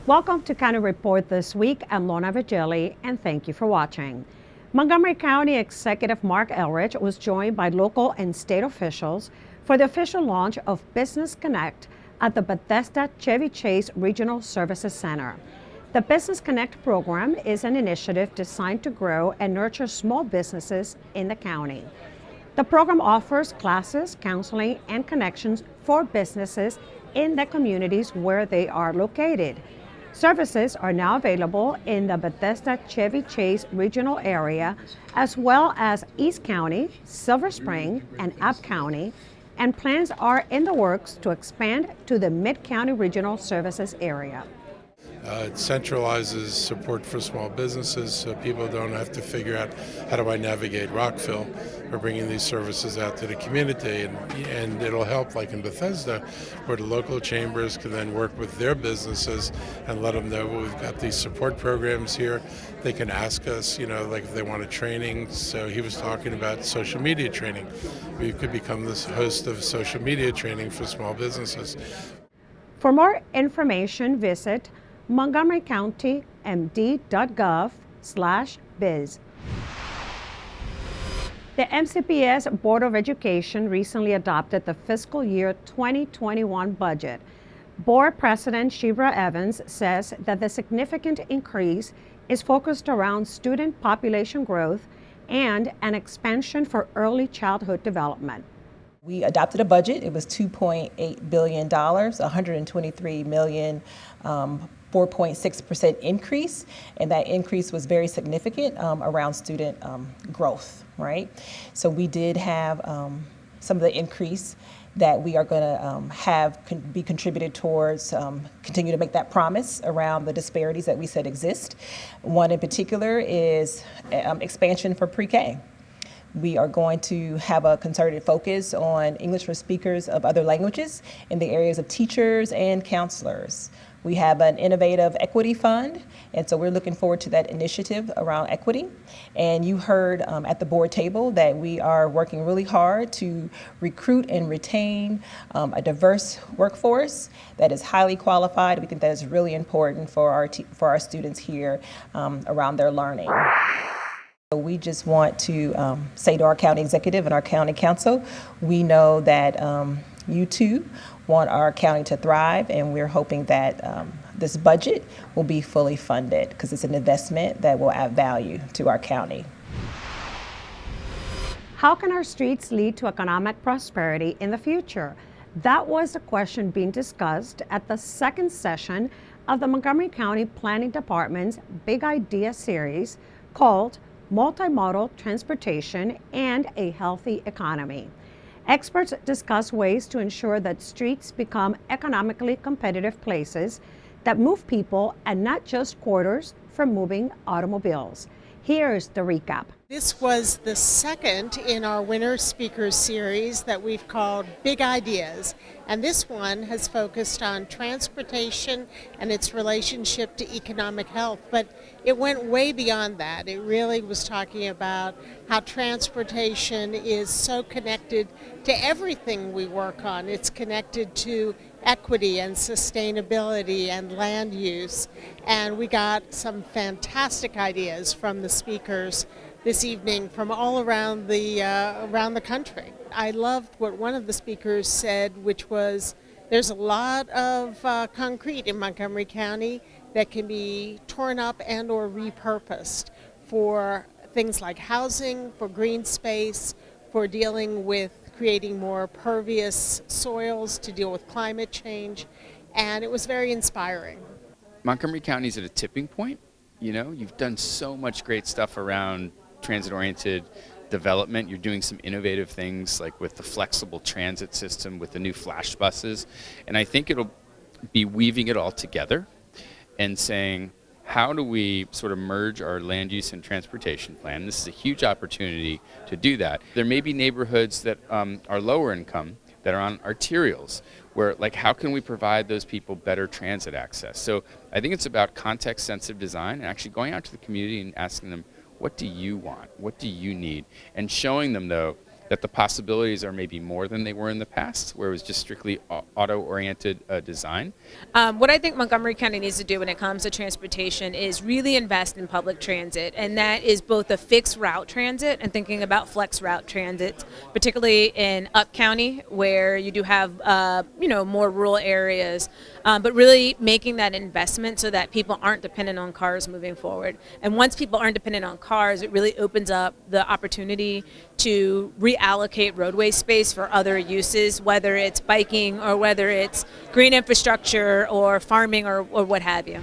Welcome to County Report this week. I'm Lorna Virgili, and thank you for watching. Montgomery County Executive Marc Elrich was joined by local and state officials for the official launch of Business Connect at the Bethesda Chevy Chase Regional Services Center. The Business Connect program is an initiative designed to grow and nurture small businesses in the county. The program offers classes, counseling, and connections for businesses in the communities where they are located. Services are now available in the Bethesda Chevy Chase regional area, as well as East County, Silver Spring, and App County, and plans are in the works to expand to the Mid-County Regional Services area. It centralizes support for small businesses so people don't have to figure out how do I navigate Rockville. We're bringing these services out to the community, and it'll help, like in Bethesda, where the local chambers can then work with their businesses and let them know we've got these support programs here. They can ask us, like if they want a training. So he was talking about social media training. We could become the host of social media training for small businesses. For more information, visit montgomerycountymd.gov/biz. The MCPS Board of Education recently adopted the fiscal year 2021 budget. Board President Shebra Evans says that the significant increase is focused around student population growth and an expansion for early childhood development. We adopted a budget. It was $2.8 billion, $123 million, 4.6% increase, and that increase was very significant around student growth, right? So we did have some of the increase that we are going to be contributed towards continue to make that promise around the disparities that we said exist. One in particular is expansion for pre-K. We are going to have a concerted focus on English for speakers of other languages in the areas of teachers and counselors. We have an innovative equity fund, and so we're looking forward to that initiative around equity. And you heard at the board table that we are working really hard to recruit and retain a diverse workforce that is highly qualified. We think that is really important for our students here around their learning. We just want to say to our county executive and our county council, we know that you too want our county to thrive, and we're hoping that this budget will be fully funded because it's an investment that will add value to our county. How can our streets lead to economic prosperity in the future? That was the question being discussed at the second session of the Montgomery County Planning Department's Big Idea series called Multimodal Transportation and a Healthy Economy. Experts discuss ways to ensure that streets become economically competitive places that move people and not just quarters for moving automobiles. Here's the recap. This was the second in our Winter Speakers series that we've called Big Ideas, and this one has focused on transportation and its relationship to economic health, but it went way beyond that. It really was talking about how transportation is so connected to everything we work on. It's connected to equity and sustainability and land use, and we got some fantastic ideas from the speakers this evening from all around the country. I loved what one of the speakers said, which was there's a lot of concrete in Montgomery County that can be torn up and or repurposed for things like housing, for green space, for dealing with creating more pervious soils to deal with climate change, and it was very inspiring. Montgomery County is at a tipping point. You've done so much great stuff around transit-oriented development. You're doing some innovative things like with the flexible transit system, with the new flash buses, and I think it'll be weaving it all together and saying, how do we sort of merge our land use and transportation plan? This is a huge opportunity to do that. There may be neighborhoods that are lower income that are on arterials, where how can we provide those people better transit access? So I think it's about context-sensitive design and actually going out to the community and asking them, what do you want? What do you need? And showing them, though, that the possibilities are maybe more than they were in the past, where it was just strictly auto-oriented design. What I think Montgomery County needs to do when it comes to transportation is really invest in public transit, and that is both a fixed route transit and thinking about flex route transit, particularly in Up County where you do have more rural areas, but really making that investment so that people aren't dependent on cars moving forward. And once people aren't dependent on cars, it really opens up the opportunity to reallocate roadway space for other uses, whether it's biking or whether it's green infrastructure or farming or what have you.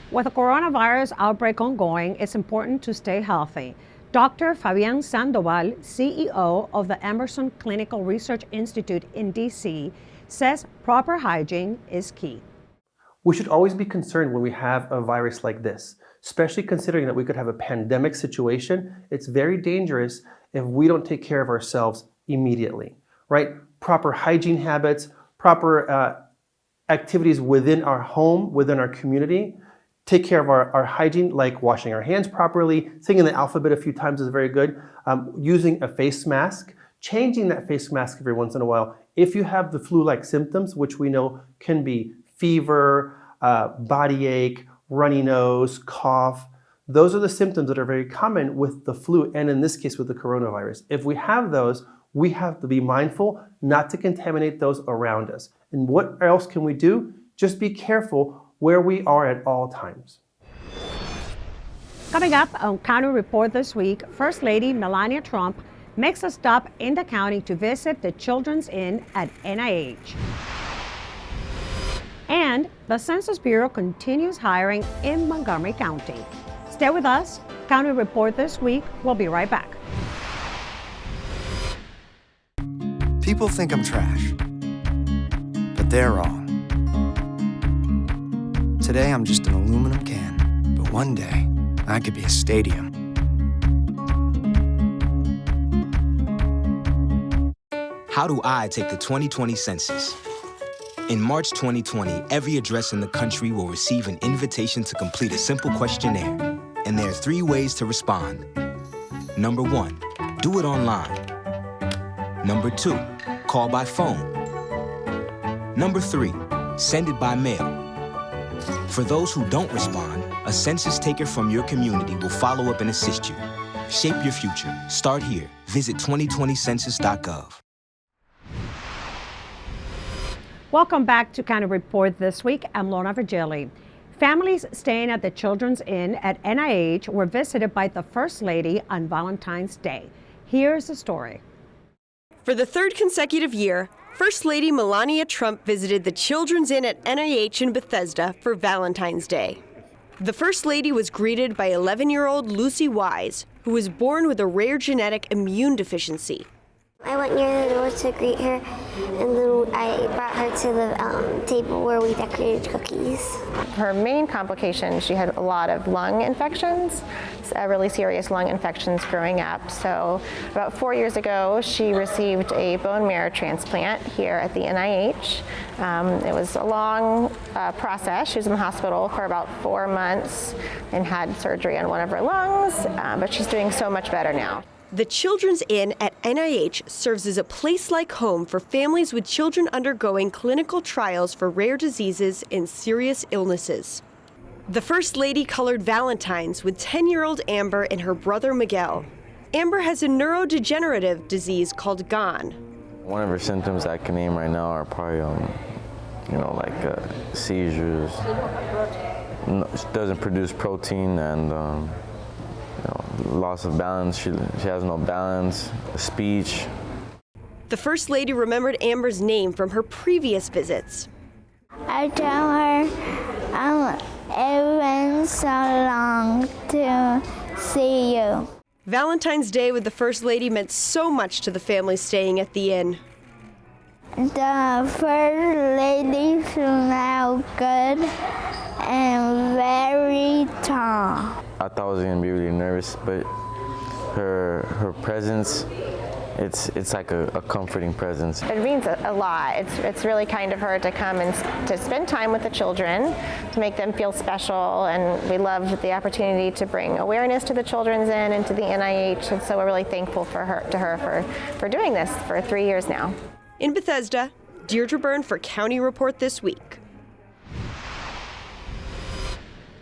With the coronavirus outbreak ongoing, it's important to stay healthy. Dr. Fabian Sandoval, CEO of the Emerson Clinical Research Institute in DC, says proper hygiene is key. We should always be concerned when we have a virus like this, especially considering that we could have a pandemic situation. It's very dangerous if we don't take care of ourselves immediately, right? Proper hygiene habits, proper activities within our home, within our community. Take care of our hygiene, like washing our hands properly, singing the alphabet a few times is very good. Using a face mask, changing that face mask every once in a while. If you have the flu-like symptoms, which we know can be fever, body ache, runny nose, cough, those are the symptoms that are very common with the flu and in this case with the coronavirus. If we have those, we have to be mindful not to contaminate those around us. And what else can we do? Just be careful where we are at all times. Coming up on County Report this week, First Lady Melania Trump makes a stop in the county to visit the Children's Inn at NIH. And the Census Bureau continues hiring in Montgomery County. Stay with us. County Report this week. We'll be right back. People think I'm trash, but they're wrong. Today I'm just an aluminum can, but one day I could be a stadium. How do I take the 2020 census? In March 2020, every address in the country will receive an invitation to complete a simple questionnaire. And there are 3 ways to respond. Number 1, do it online. Number 2, call by phone. Number 3, send it by mail. For those who don't respond, a census taker from your community will follow up and assist you. Shape your future. Start here. Visit 2020census.gov. Welcome back to County Report this week. I'm Lorna Virgili. Families staying at the Children's Inn at NIH were visited by the First Lady on Valentine's Day. Here's the story. For the 3rd consecutive year, First Lady Melania Trump visited the Children's Inn at NIH in Bethesda for Valentine's Day. The First Lady was greeted by 11-year-old Lucy Wise, who was born with a rare genetic immune deficiency. I went near the door to greet her, and then I brought her to the table where we decorated cookies. Her main complication, she had a lot of lung infections, really serious lung infections growing up. So about 4 years ago, she received a bone marrow transplant here at the NIH. It was a long process. She was in the hospital for about 4 months and had surgery on one of her lungs, but she's doing so much better now. The Children's Inn at NIH serves as a place-like home for families with children undergoing clinical trials for rare diseases and serious illnesses. The First Lady colored Valentines with 10-year-old Amber and her brother Miguel. Amber has a neurodegenerative disease called GON. One of her symptoms I can name right now are probably, seizures. She doesn't produce protein and loss of balance. She has no balance, speech. The First Lady remembered Amber's name from her previous visits. I tell her, it been so long to see you. Valentine's Day with the First Lady meant so much to the families staying at the inn. The First Lady smelled good and very tall. I thought I was going to be really nervous, but her presence it's like a comforting presence. It means a lot. It's really kind of her to come and to spend time with the children, to make them feel special, and we love the opportunity to bring awareness to the children's end and to the NIH, and so we're really thankful to her for doing this for 3 years now. In Bethesda, Deirdre Byrne for County Report This Week.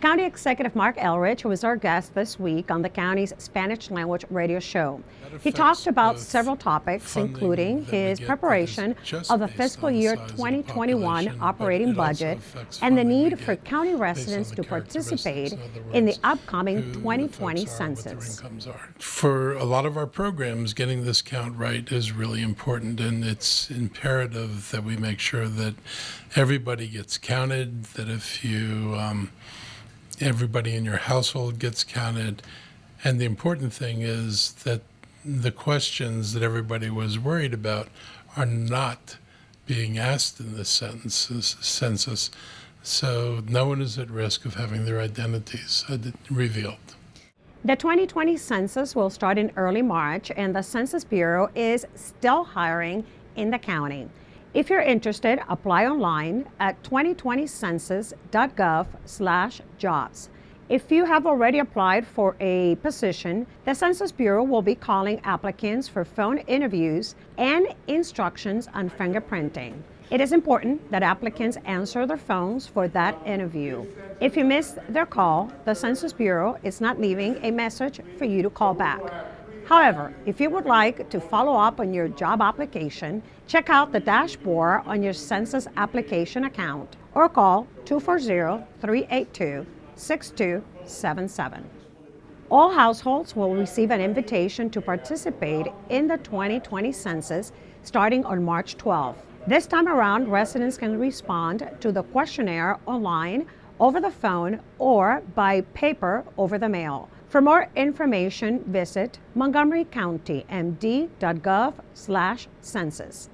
County Executive Marc Elrich was our guest this week on the county's Spanish language radio show. He talked about several topics, including his preparation of the fiscal year 2021 operating budget and the need for county residents to participate in the upcoming 2020 census. For a lot of our programs, getting this count right is really important, and it's imperative that we make sure that everybody gets counted, that if you everybody in your household gets counted. And the important thing is that the questions that everybody was worried about are not being asked in this census. So no one is at risk of having their identities revealed. The 2020 census will start in early March, and the Census Bureau is still hiring in the county. If you're interested, apply online at 2020census.gov/jobs. If you have already applied for a position, the Census Bureau will be calling applicants for phone interviews and instructions on fingerprinting. It is important that applicants answer their phones for that interview. If you miss their call, the Census Bureau is not leaving a message for you to call back. However, if you would like to follow up on your job application, check out the dashboard on your census application account or call 240-382-6277. All households will receive an invitation to participate in the 2020 census starting on March 12th. This time around, residents can respond to the questionnaire online, over the phone, or by paper over the mail. For more information, visit montgomerycountymd.gov/census.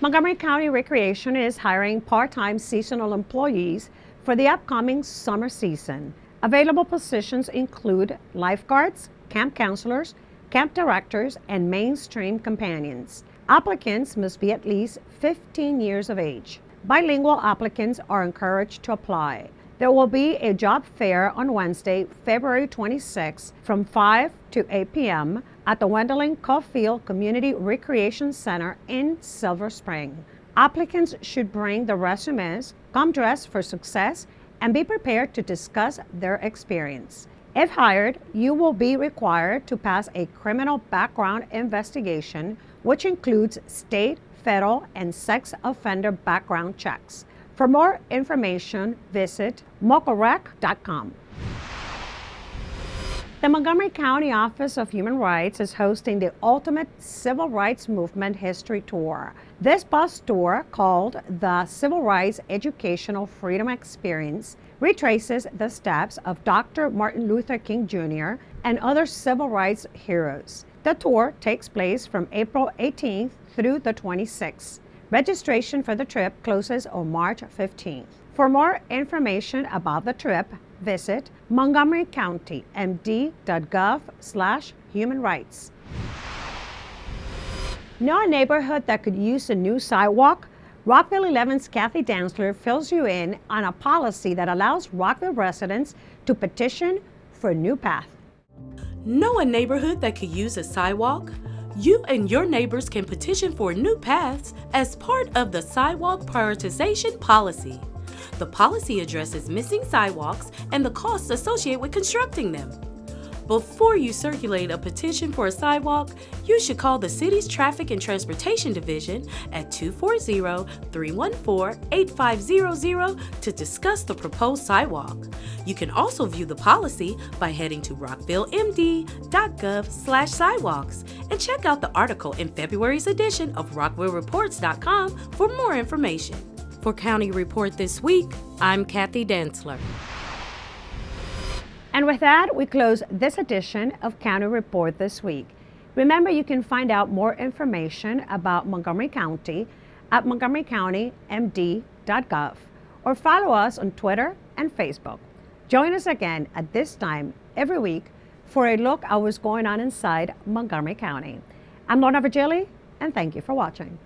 Montgomery County Recreation is hiring part-time seasonal employees for the upcoming summer season. Available positions include lifeguards, camp counselors, camp directors, and mainstream companions. Applicants must be at least 15 years of age. Bilingual applicants are encouraged to apply. There will be a job fair on Wednesday, February 26, from 5 to 8 p.m. at the Wendelin Caulfield Community Recreation Center in Silver Spring. Applicants should bring their resumes, come dressed for success, and be prepared to discuss their experience. If hired, you will be required to pass a criminal background investigation, which includes state, federal, and sex offender background checks. For more information, visit mocorec.com. The Montgomery County Office of Human Rights is hosting the Ultimate Civil Rights Movement History Tour. This bus tour, called the Civil Rights Educational Freedom Experience, retraces the steps of Dr. Martin Luther King Jr. and other civil rights heroes. The tour takes place from April 18th through the 26th. Registration for the trip closes on March 15th. For more information about the trip, visit montgomerycountymd.gov/human rights. Know a neighborhood that could use a new sidewalk? Rockville 11's Kathy Dantzler fills you in on a policy that allows Rockville residents to petition for a new path. Know a neighborhood that could use a sidewalk? You and your neighbors can petition for new paths as part of the Sidewalk Prioritization Policy. The policy addresses missing sidewalks and the costs associated with constructing them. Before you circulate a petition for a sidewalk, you should call the city's Traffic and Transportation Division at 240-314-8500 to discuss the proposed sidewalk. You can also view the policy by heading to rockvillemd.gov/sidewalks and check out the article in February's edition of rockvillereports.com for more information. For County Report This Week, I'm Kathy Dantzler. And with that, we close this edition of County Report This Week. Remember, you can find out more information about Montgomery County at montgomerycountymd.gov or follow us on Twitter and Facebook. Join us again at this time every week for a look at what's going on inside Montgomery County. I'm Lorna Virgili, and thank you for watching.